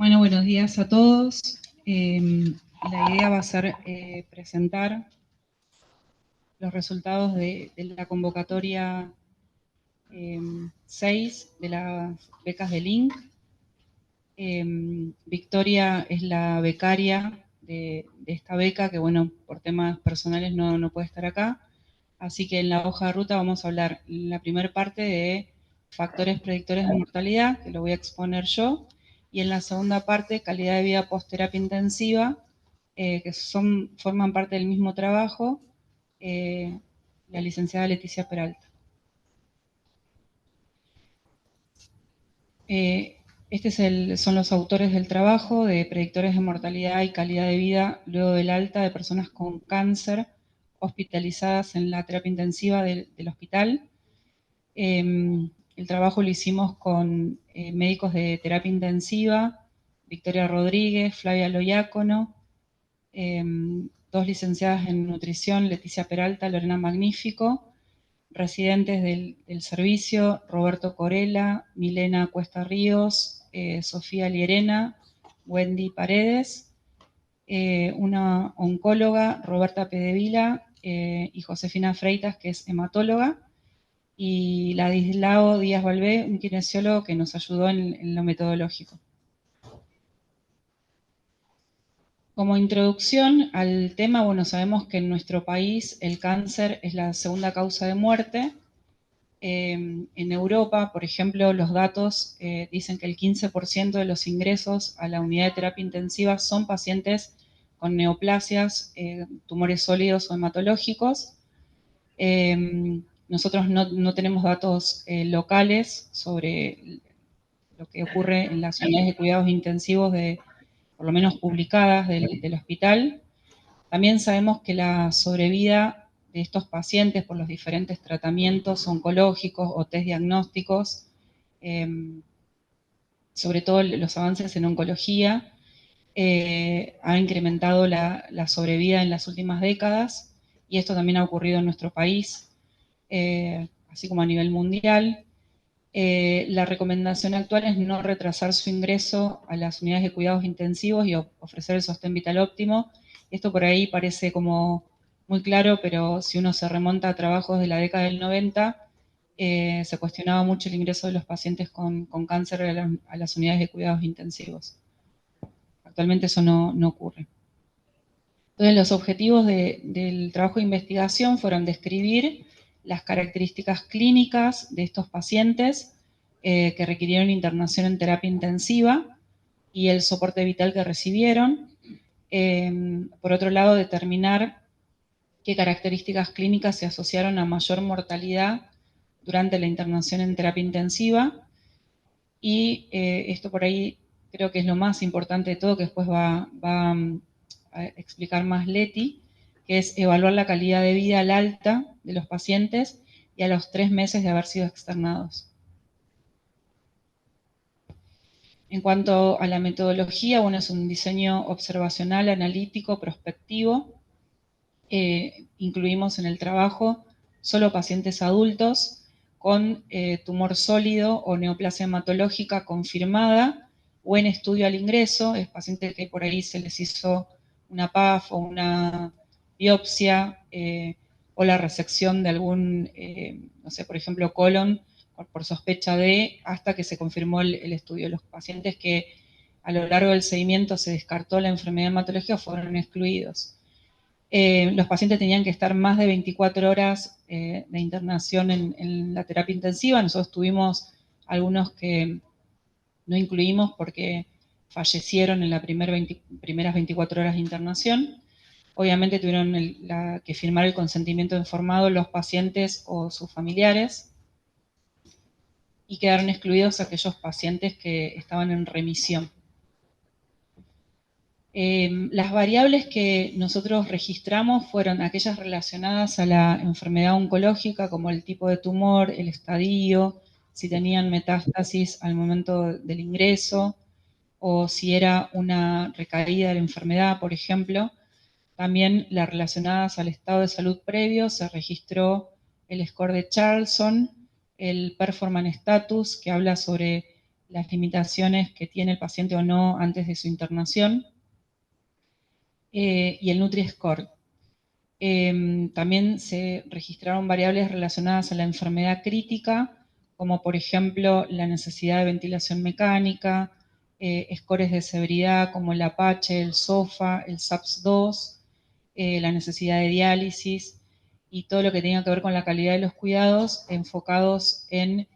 Bueno, buenos días a todos. La idea va a ser presentar los resultados de la convocatoria 6 de las becas de Link. Victoria es la becaria de esta beca, que bueno, por temas personales no puede estar acá. Así que en la hoja de ruta vamos a hablar en la primera parte de factores predictores de mortalidad, que lo voy a exponer yo, y en la segunda parte, calidad de vida post-terapia intensiva, que forman parte del mismo trabajo, la licenciada Leticia Peralta. Son los autores del trabajo de predictores de mortalidad y calidad de vida luego del alta de personas con cáncer hospitalizadas en la terapia intensiva del hospital. El trabajo lo hicimos con médicos de terapia intensiva, Victoria Rodríguez, Flavia Loiácono, dos licenciadas en nutrición, Leticia Peralta, Lorena Magnífico, residentes del servicio, Roberto Corella, Milena Cuesta Ríos, Sofía Lierena, Wendy Paredes, una oncóloga, Roberta Pedevila, y Josefina Freitas, que es hematóloga, y Ladislao Díaz Balbé, un kinesiólogo que nos ayudó en lo metodológico. Como introducción al tema, bueno, sabemos que en nuestro país el cáncer es la segunda causa de muerte. En Europa, por ejemplo, los datos dicen que el 15% de los ingresos a la unidad de terapia intensiva son pacientes con neoplasias, tumores sólidos o hematológicos. Nosotros no tenemos datos locales sobre lo que ocurre en las unidades de cuidados intensivos, por lo menos publicadas del hospital. También sabemos que la sobrevida de estos pacientes por los diferentes tratamientos oncológicos o test diagnósticos, sobre todo los avances en oncología, ha incrementado la sobrevida en las últimas décadas, y esto también ha ocurrido en nuestro país, así como a nivel mundial. La recomendación actual es no retrasar su ingreso a las unidades de cuidados intensivos y ofrecer el sostén vital óptimo. Esto por ahí parece como muy claro, pero si uno se remonta a trabajos de la década del 90, se cuestionaba mucho el ingreso de los pacientes con cáncer a las unidades de cuidados intensivos. Actualmente eso no ocurre. Entonces, los objetivos del trabajo de investigación fueron describir las características clínicas de estos pacientes que requirieron internación en terapia intensiva y el soporte vital que recibieron. Por otro lado, determinar qué características clínicas se asociaron a mayor mortalidad durante la internación en terapia intensiva. Y esto por ahí creo que es lo más importante de todo, que después va a explicar más Leti, que es evaluar la calidad de vida al alta de los pacientes y a los 3 meses de haber sido externados. En cuanto a la metodología, bueno, es un diseño observacional, analítico, prospectivo. Incluimos en el trabajo solo pacientes adultos con tumor sólido o neoplasia hematológica confirmada o en estudio al ingreso, es paciente que por ahí se les hizo una PAF o una biopsia o la resección de algún, no sé, por ejemplo, colon por sospecha de, hasta que se confirmó el estudio. Los pacientes que a lo largo del seguimiento se descartó la enfermedad hematológica fueron excluidos. Los pacientes tenían que estar más de 24 horas de internación en la terapia intensiva. Nosotros tuvimos algunos que no incluimos porque fallecieron en las primeras 24 horas de internación. Obviamente tuvieron que firmar el consentimiento informado los pacientes o sus familiares, y quedaron excluidos aquellos pacientes que estaban en remisión. Las variables que nosotros registramos fueron aquellas relacionadas a la enfermedad oncológica, como el tipo de tumor, el estadio, si tenían metástasis al momento del ingreso, o si era una recaída de la enfermedad, por ejemplo. También las relacionadas al estado de salud previo, se registró el score de Charlson, el performance status, que habla sobre las limitaciones que tiene el paciente o no antes de su internación, y el Nutri-Score. También se registraron variables relacionadas a la enfermedad crítica, como por ejemplo la necesidad de ventilación mecánica, scores de severidad como el Apache, el SOFA, el SAPS-2, la necesidad de diálisis y todo lo que tenga que ver con la calidad de los cuidados enfocados en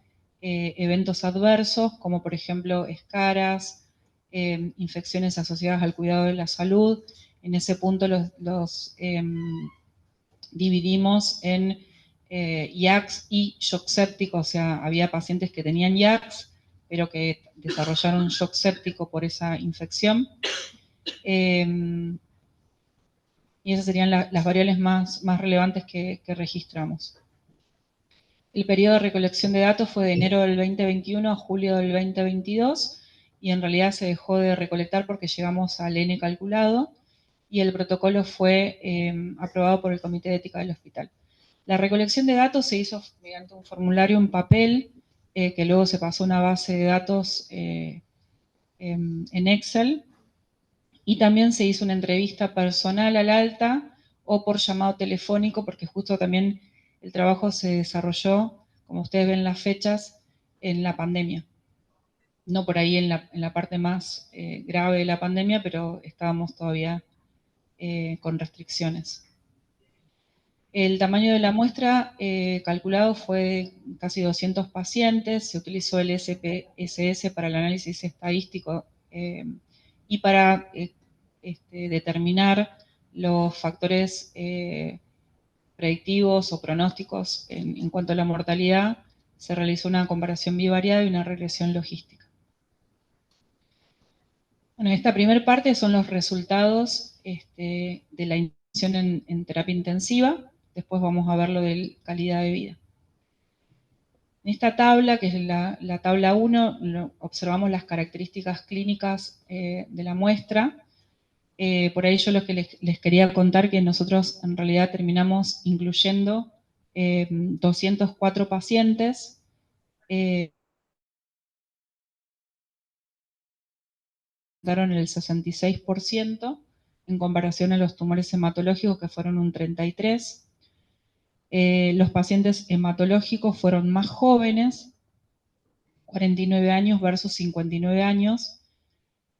eventos adversos, como por ejemplo escaras, infecciones asociadas al cuidado de la salud. En ese punto los dividimos en IACS y shock séptico, o sea, había pacientes que tenían IACS, pero que desarrollaron shock séptico por esa infección. Y esas serían las variables más relevantes que registramos. El periodo de recolección de datos fue de enero del 2021 a julio del 2022, y en realidad se dejó de recolectar porque llegamos al N calculado, y el protocolo fue aprobado por el Comité de Ética del Hospital. La recolección de datos se hizo mediante un formulario en papel, que luego se pasó a una base de datos en Excel, y también se hizo una entrevista personal al alta o por llamado telefónico, porque justo también el trabajo se desarrolló, como ustedes ven las fechas, en la pandemia. No por ahí en la parte más grave de la pandemia, pero estábamos todavía con restricciones. El tamaño de la muestra calculado fue casi 200 pacientes. Se utilizó el SPSS para el análisis estadístico y para determinar los factores predictivos o pronósticos en cuanto a la mortalidad. Se realizó una comparación bivariada y una regresión logística. Bueno, esta primera parte son los resultados de la intervención en terapia intensiva. Después vamos a ver lo de calidad de vida. En esta tabla, que es la tabla 1, observamos las características clínicas de la muestra. Por ahí yo lo que les quería contar que nosotros en realidad terminamos incluyendo 204 pacientes. Daron el 66% en comparación a los tumores hematológicos, que fueron un 33%. Los pacientes hematológicos fueron más jóvenes, 49 años versus 59 años.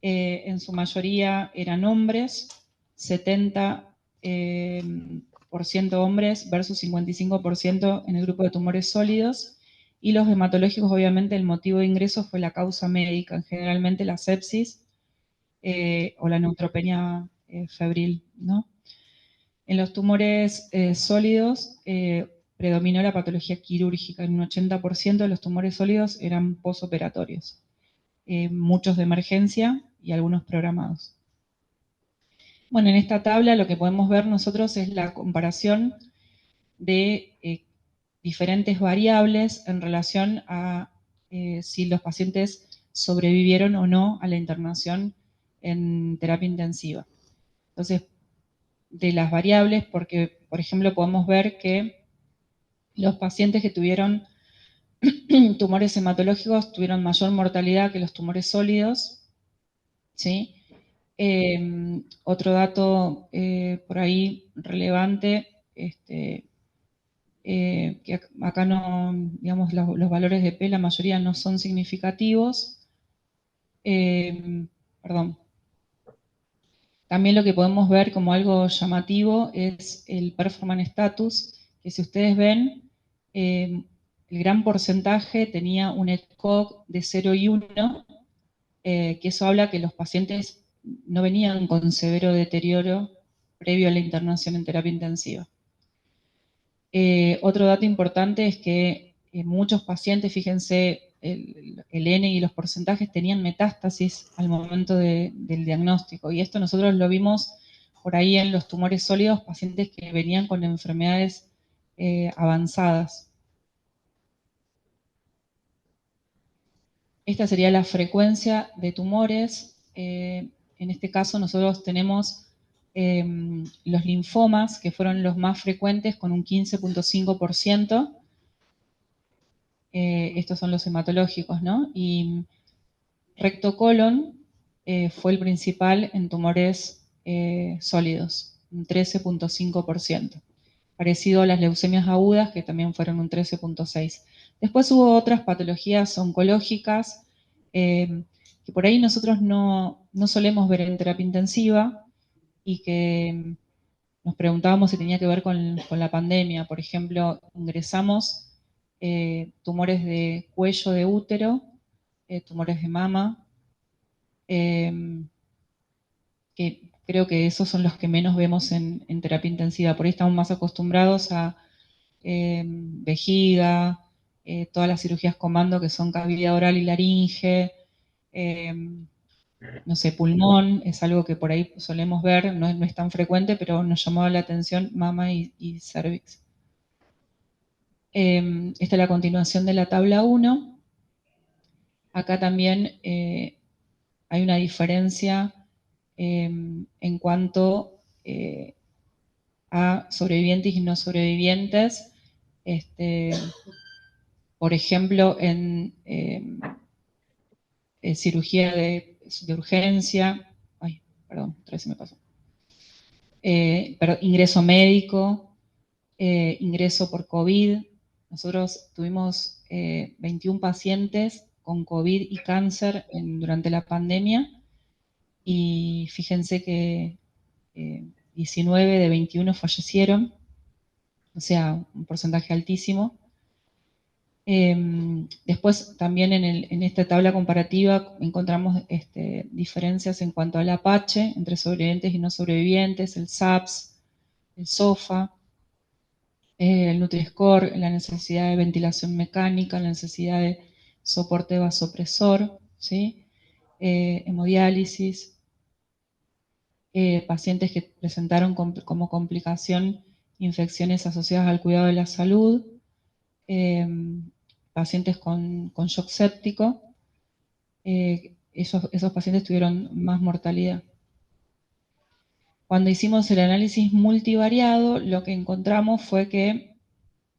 En su mayoría eran hombres, 70% hombres versus 55% en el grupo de tumores sólidos. Y los hematológicos, obviamente, el motivo de ingreso fue la causa médica, generalmente la sepsis o la neutropenia febril, ¿no? En los tumores sólidos predominó la patología quirúrgica. En un 80% de los tumores sólidos eran posoperatorios, muchos de emergencia y algunos programados. Bueno, en esta tabla lo que podemos ver nosotros es la comparación de diferentes variables en relación a si los pacientes sobrevivieron o no a la internación en terapia intensiva. Entonces, de las variables, porque, por ejemplo, podemos ver que los pacientes que tuvieron tumores hematológicos tuvieron mayor mortalidad que los tumores sólidos, ¿sí? Otro dato por ahí relevante, que acá no, digamos, los valores de P, la mayoría no son significativos. Perdón. También lo que podemos ver como algo llamativo es el performance status, que si ustedes ven, el gran porcentaje tenía un ECOG de 0 y 1, que eso habla que los pacientes no venían con severo deterioro previo a la internación en terapia intensiva. Otro dato importante es que muchos pacientes, fíjense, el N y los porcentajes tenían metástasis al momento del diagnóstico, y esto nosotros lo vimos por ahí en los tumores sólidos, pacientes que venían con enfermedades avanzadas. Esta sería la frecuencia de tumores. En este caso nosotros tenemos los linfomas, que fueron los más frecuentes, con un 15.5%. Estos son los hematológicos, ¿no? Y Rectocolon fue el principal en tumores sólidos, un 13,5%. Parecido a las leucemias agudas, que también fueron un 13,6%. Después hubo otras patologías oncológicas que por ahí nosotros no solemos ver en terapia intensiva y que nos preguntábamos si tenía que ver con la pandemia. Por ejemplo, ingresamos tumores de cuello de útero, tumores de mama, que creo que esos son los que menos vemos en terapia intensiva. Por ahí estamos más acostumbrados a vejiga, todas las cirugías comando que son cavidad oral y laringe, no sé, pulmón, es algo que por ahí solemos ver, no es tan frecuente, pero nos llamaba la atención mama y cervix. Esta es la continuación de la tabla 1. Acá también hay una diferencia en cuanto a sobrevivientes y no sobrevivientes. Por ejemplo, en cirugía de urgencia, perdón, otra vez se me pasó. Ingreso médico, ingreso por COVID. Nosotros tuvimos 21 pacientes con COVID y cáncer durante la pandemia y fíjense que 19 de 21 fallecieron, o sea, un porcentaje altísimo. Después también en esta tabla comparativa encontramos diferencias en cuanto al Apache, entre sobrevivientes y no sobrevivientes, el SAPS, el SOFA, el Nutri-Score, la necesidad de ventilación mecánica, la necesidad de soporte vasopresor, ¿sí? Hemodiálisis, pacientes que presentaron como complicación infecciones asociadas al cuidado de la salud, pacientes con shock séptico, esos pacientes tuvieron más mortalidad. Cuando hicimos el análisis multivariado, lo que encontramos fue que,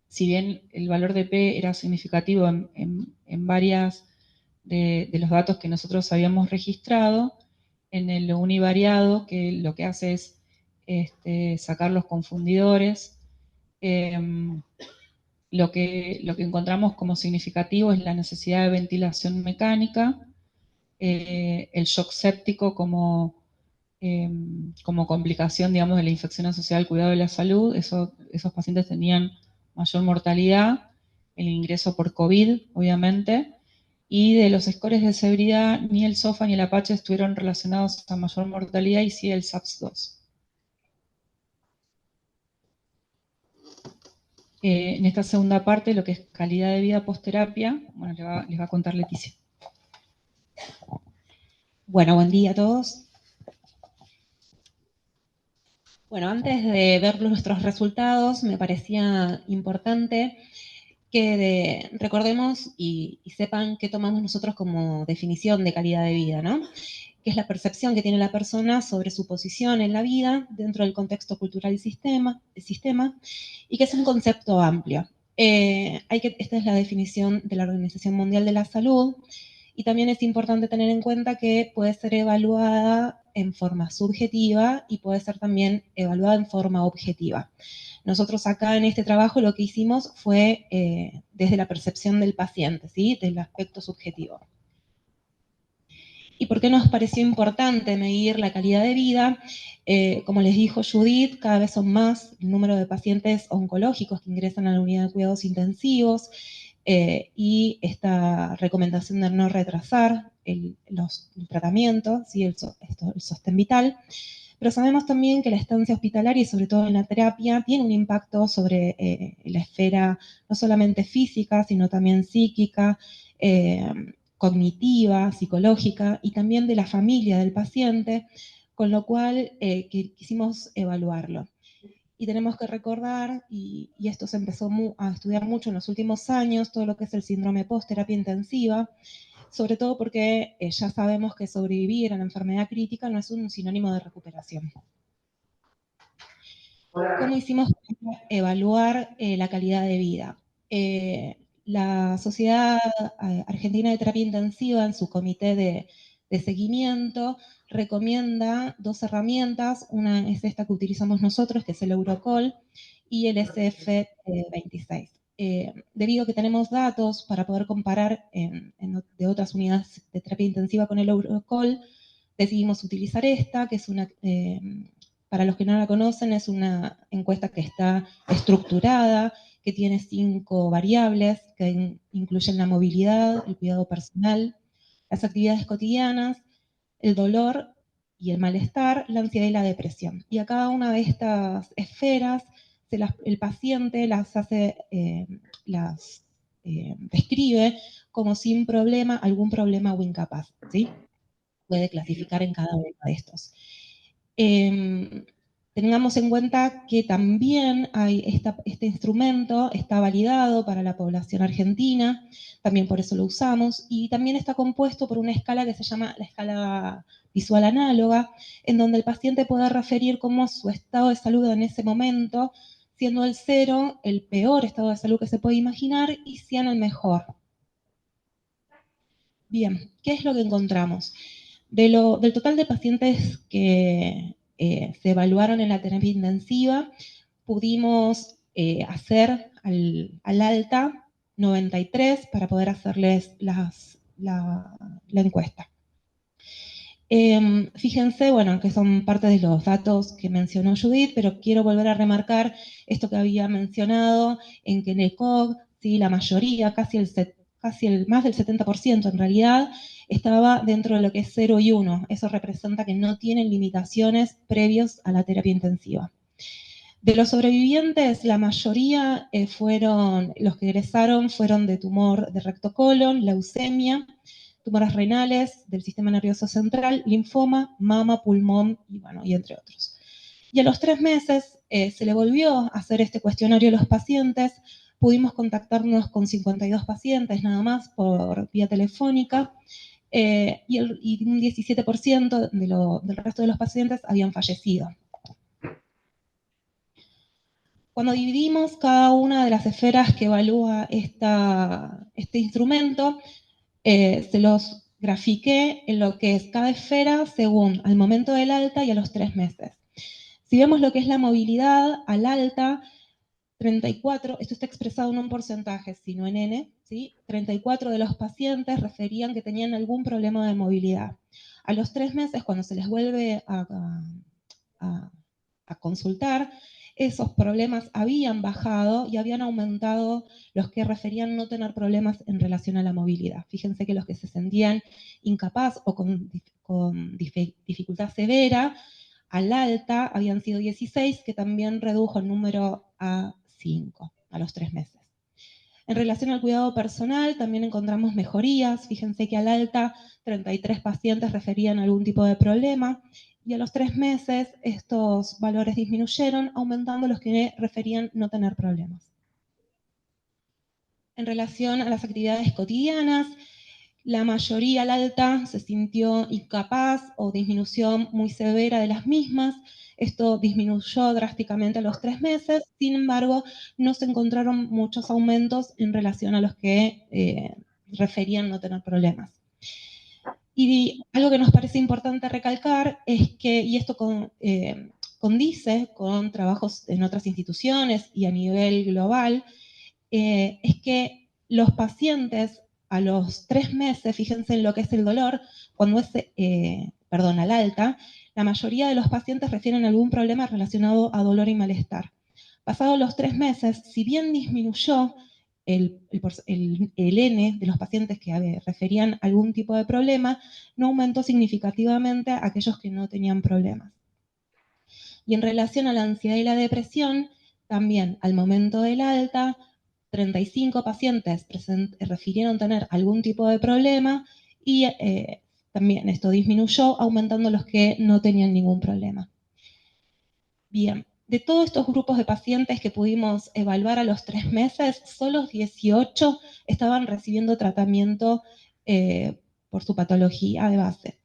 si bien el valor de P era significativo en varias de los datos que nosotros habíamos registrado, en el univariado, que lo que hace es sacar los confundidores, lo que encontramos como significativo es la necesidad de ventilación mecánica, el shock séptico como complicación, digamos, de la infección asociada al cuidado de la salud. Esos pacientes tenían mayor mortalidad, el ingreso por COVID, obviamente, y de los scores de severidad, ni el SOFA ni el Apache estuvieron relacionados a mayor mortalidad, y sí el SAPS-2. En esta segunda parte, lo que es calidad de vida post-terapia, bueno, les va a contar Leticia. Bueno, buen día a todos. Bueno, antes de ver nuestros resultados, me parecía importante que recordemos y sepan qué tomamos nosotros como definición de calidad de vida, ¿no? Que es la percepción que tiene la persona sobre su posición en la vida dentro del contexto cultural y sistema y que es un concepto amplio. Esta es la definición de la Organización Mundial de la Salud, y también es importante tener en cuenta que puede ser evaluada en forma subjetiva y puede ser también evaluada en forma objetiva. Nosotros acá en este trabajo lo que hicimos fue desde la percepción del paciente, ¿sí? Del aspecto subjetivo. ¿Y por qué nos pareció importante medir la calidad de vida? Como les dijo Judith, cada vez son más el número de pacientes oncológicos que ingresan a la unidad de cuidados intensivos, y esta recomendación de no retrasar el tratamiento, ¿sí? el sostén vital. Pero sabemos también que la estancia hospitalaria, y sobre todo en la terapia, tiene un impacto sobre la esfera no solamente física, sino también psíquica, cognitiva, psicológica, y también de la familia del paciente, con lo cual quisimos evaluarlo. Y tenemos que recordar, y esto se empezó a estudiar mucho en los últimos años, todo lo que es el síndrome post-terapia intensiva, sobre todo porque ya sabemos que sobrevivir a la enfermedad crítica no es un sinónimo de recuperación. ¿Cómo hicimos para evaluar la calidad de vida? La Sociedad Argentina de Terapia Intensiva, en su comité de seguimiento, recomienda 2 herramientas. Una es esta que utilizamos nosotros, que es el Eurocall, y el SF26. Debido a que tenemos datos para poder comparar de otras unidades de terapia intensiva con el Eurocall, decidimos utilizar esta, que es una, para los que no la conocen, es una encuesta que está estructurada, que tiene 5 variables, que incluyen la movilidad, el cuidado personal, las actividades cotidianas, el dolor y el malestar, la ansiedad y la depresión. Y a cada una de estas esferas, el paciente las hace, describe como sin problema, algún problema o incapaz, ¿sí? Puede clasificar en cada uno de estos. Tengamos en cuenta que también hay este instrumento está validado para la población argentina, también por eso lo usamos, y también está compuesto por una escala que se llama la escala visual análoga, en donde el paciente puede referir cómo su estado de salud en ese momento, siendo el 0 el peor estado de salud que se puede imaginar y 100 el mejor. Bien, ¿qué es lo que encontramos? Del total de pacientes que se evaluaron en la terapia intensiva, pudimos hacer al alta 93 para poder hacerles la encuesta. Fíjense, bueno, que son parte de los datos que mencionó Judith, pero quiero volver a remarcar esto que había mencionado, en que en el COG, ¿sí? La mayoría, casi más del 70% en realidad, estaba dentro de lo que es 0 y 1. Eso representa que no tienen limitaciones previos a la terapia intensiva. De los sobrevivientes, la mayoría los que egresaron fueron de tumor de recto colon, leucemia, tumores renales, del sistema nervioso central, linfoma, mama, pulmón, y entre otros. Y a los 3 meses se le volvió a hacer este cuestionario a los pacientes. Pudimos contactarnos con 52 pacientes nada más por vía telefónica, y un 17% del resto de los pacientes habían fallecido. Cuando dividimos cada una de las esferas que evalúa este instrumento, se los grafiqué en lo que es cada esfera según al momento del alta y a los 3 meses. Si vemos lo que es la movilidad al alta, 34, esto está expresado no en porcentaje, sino en N, ¿sí? 34 de los pacientes referían que tenían algún problema de movilidad. A los 3 meses, cuando se les vuelve a consultar, esos problemas habían bajado y habían aumentado los que referían no tener problemas en relación a la movilidad. Fíjense que los que se sentían incapaz o con dificultad severa, al alta habían sido 16, que también redujo el número a 5 a los 3 meses. En relación al cuidado personal, también encontramos mejorías. Fíjense que al alta 33 pacientes referían algún tipo de problema y a los 3 meses estos valores disminuyeron, aumentando los que referían no tener problemas. En relación a las actividades cotidianas, la mayoría al alta se sintió incapaz o disminución muy severa de las mismas. Esto disminuyó drásticamente a los 3 meses, sin embargo, no se encontraron muchos aumentos en relación a los que referían no tener problemas. Y algo que nos parece importante recalcar es que, y esto condice con trabajos en otras instituciones y a nivel global, es que los pacientes a los 3 meses, fíjense en lo que es el dolor, cuando es, al alta, la mayoría de los pacientes refieren algún problema relacionado a dolor y malestar. Pasados los 3 meses, si bien disminuyó el N de los pacientes que referían algún tipo de problema, no aumentó significativamente a aquellos que no tenían problemas. Y en relación a la ansiedad y la depresión, también al momento del alta, 35 pacientes refirieron tener algún tipo de problema y también esto disminuyó, aumentando los que no tenían ningún problema. Bien, de todos estos grupos de pacientes que pudimos evaluar a los 3 meses, solo 18 estaban recibiendo tratamiento por su patología de base.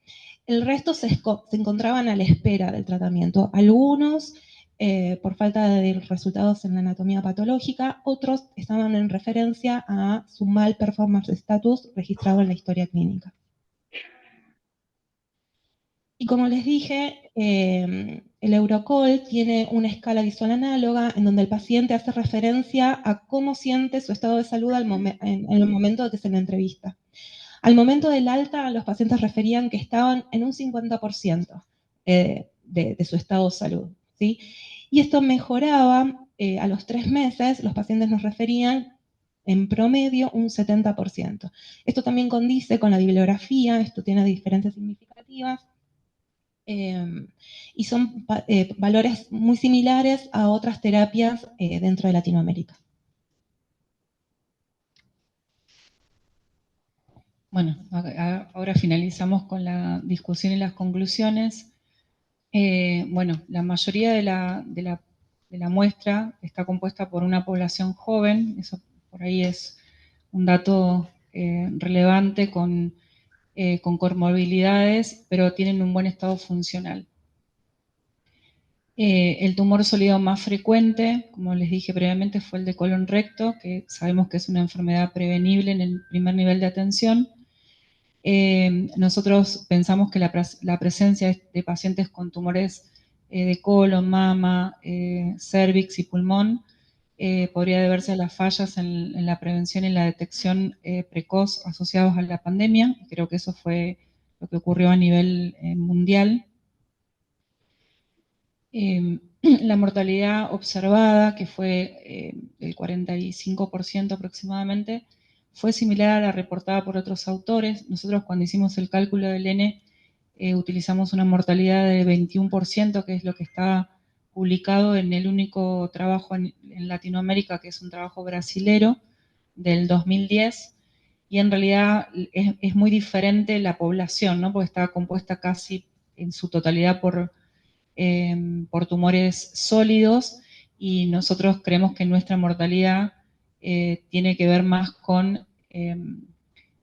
El resto se encontraban a la espera del tratamiento. Algunos por falta de resultados en la anatomía patológica, otros estaban en referencia a su mal performance status registrado en la historia clínica. Y como les dije, el Eurocall tiene una escala visual análoga en donde el paciente hace referencia a cómo siente su estado de salud en el momento de que se le entrevista. Al momento del alta, los pacientes referían que estaban en un 50% de su estado de salud, ¿sí? Y esto mejoraba a los 3 meses, los pacientes nos referían en promedio un 70%. Esto también condice con la bibliografía, esto tiene diferencias significativas, y son valores muy similares a otras terapias dentro de Latinoamérica. Bueno, ahora finalizamos con la discusión y las conclusiones. Bueno, la mayoría de la muestra está compuesta por una población joven, eso por ahí es un dato relevante con comorbilidades, pero tienen un buen estado funcional. El tumor sólido más frecuente, como les dije previamente, fue el de colon recto, que sabemos que es una enfermedad prevenible en el primer nivel de atención. Nosotros pensamos que la presencia de pacientes con tumores de colon, mama, cervix y pulmón podría deberse a las fallas en la prevención y la detección precoz asociados a la pandemia. Creo que eso fue lo que ocurrió a nivel mundial. La mortalidad observada, que fue el 45% aproximadamente, fue similar a la reportada por otros autores. Nosotros cuando hicimos el cálculo del N utilizamos una mortalidad de 21%, que es lo que está publicado en el único trabajo en Latinoamérica, que es un trabajo brasilero del 2010, y en realidad es muy diferente la población, ¿no? Porque está compuesta casi en su totalidad por tumores sólidos, y nosotros creemos que nuestra mortalidad tiene que ver más con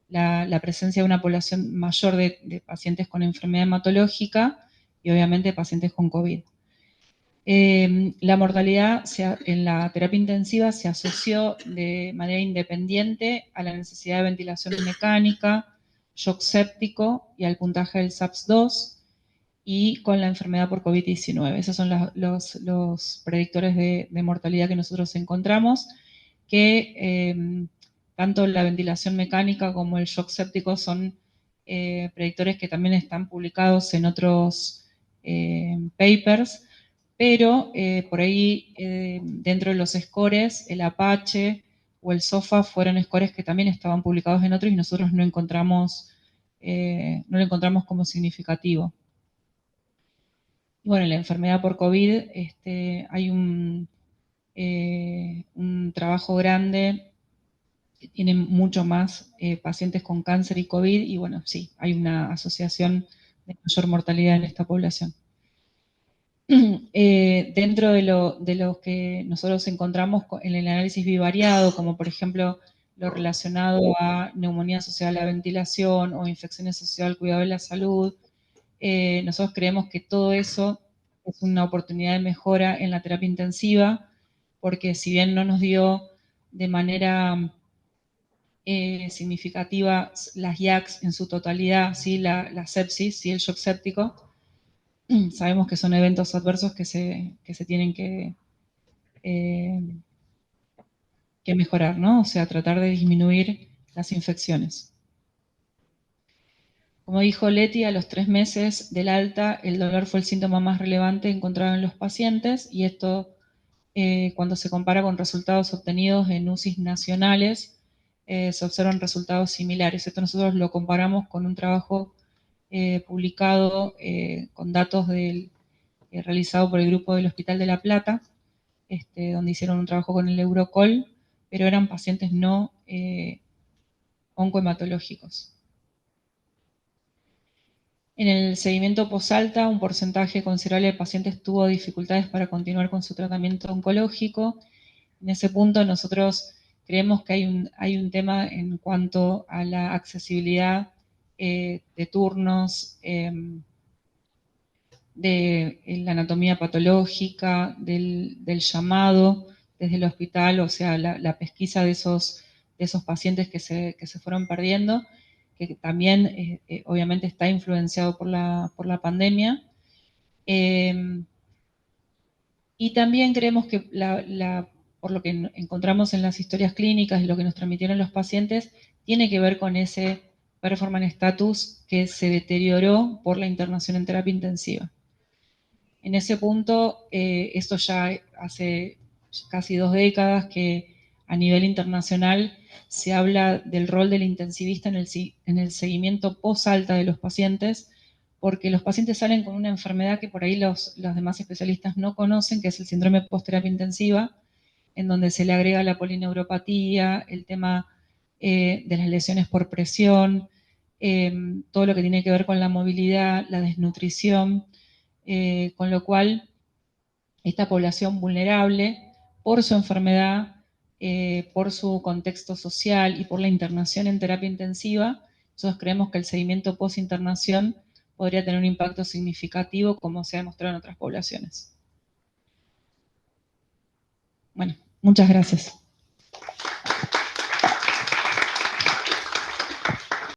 la presencia de una población mayor de pacientes con enfermedad hematológica y obviamente pacientes con COVID. La mortalidad en la terapia intensiva se asoció de manera independiente a la necesidad de ventilación mecánica, shock séptico y al puntaje del SAPS-2, y con la enfermedad por COVID-19. Esos son los predictores de mortalidad que nosotros encontramos, que tanto la ventilación mecánica como el shock séptico son predictores que también están publicados en otros papers, pero por ahí dentro de los scores, el Apache o el SOFA fueron scores que también estaban publicados en otros y nosotros no lo encontramos como significativo. Y bueno, la enfermedad por COVID, hay un trabajo grande que tiene mucho más pacientes con cáncer y COVID, y bueno, sí, hay una asociación de mayor mortalidad en esta población. Dentro de lo que nosotros encontramos en el análisis bivariado, como por ejemplo lo relacionado a neumonía asociada a la ventilación o infecciones asociadas al cuidado de la salud, nosotros creemos que todo eso es una oportunidad de mejora en la terapia intensiva, porque si bien no nos dio de manera significativa las IACs en su totalidad, ¿sí? la sepsis, ¿sí? el shock séptico, sabemos que son eventos adversos que se tienen que mejorar, ¿no? O sea, tratar de disminuir las infecciones. Como dijo Leti, a los 3 meses del alta, el dolor fue el síntoma más relevante encontrado en los pacientes, y esto, cuando se compara con resultados obtenidos en UCIs nacionales, se observan resultados similares. Esto nosotros lo comparamos con un trabajo publicado con datos realizado por el grupo del Hospital de La Plata, donde hicieron un trabajo con el Eurocol, pero eran pacientes no oncohematológicos. En el seguimiento posalta, un porcentaje considerable de pacientes tuvo dificultades para continuar con su tratamiento oncológico. En ese punto nosotros creemos que hay un tema en cuanto a la accesibilidad de turnos de la anatomía patológica, del llamado desde el hospital, o sea, la pesquisa de esos pacientes que se fueron perdiendo, que también obviamente está influenciado por la pandemia. Y también creemos que por lo que encontramos en las historias clínicas y lo que nos transmitieron los pacientes, tiene que ver con ese performance status que se deterioró por la internación en terapia intensiva. En ese punto, esto ya hace casi 2 décadas que a nivel internacional se habla del rol del intensivista en el seguimiento post-alta de los pacientes, porque los pacientes salen con una enfermedad que por ahí los demás especialistas no conocen, que es el síndrome post-terapia intensiva, en donde se le agrega la polineuropatía, el tema de las lesiones por presión, todo lo que tiene que ver con la movilidad, la desnutrición, con lo cual esta población vulnerable, por su enfermedad, por su contexto social y por la internación en terapia intensiva, nosotros creemos que el seguimiento post-internación podría tener un impacto significativo como se ha demostrado en otras poblaciones. Bueno, muchas gracias.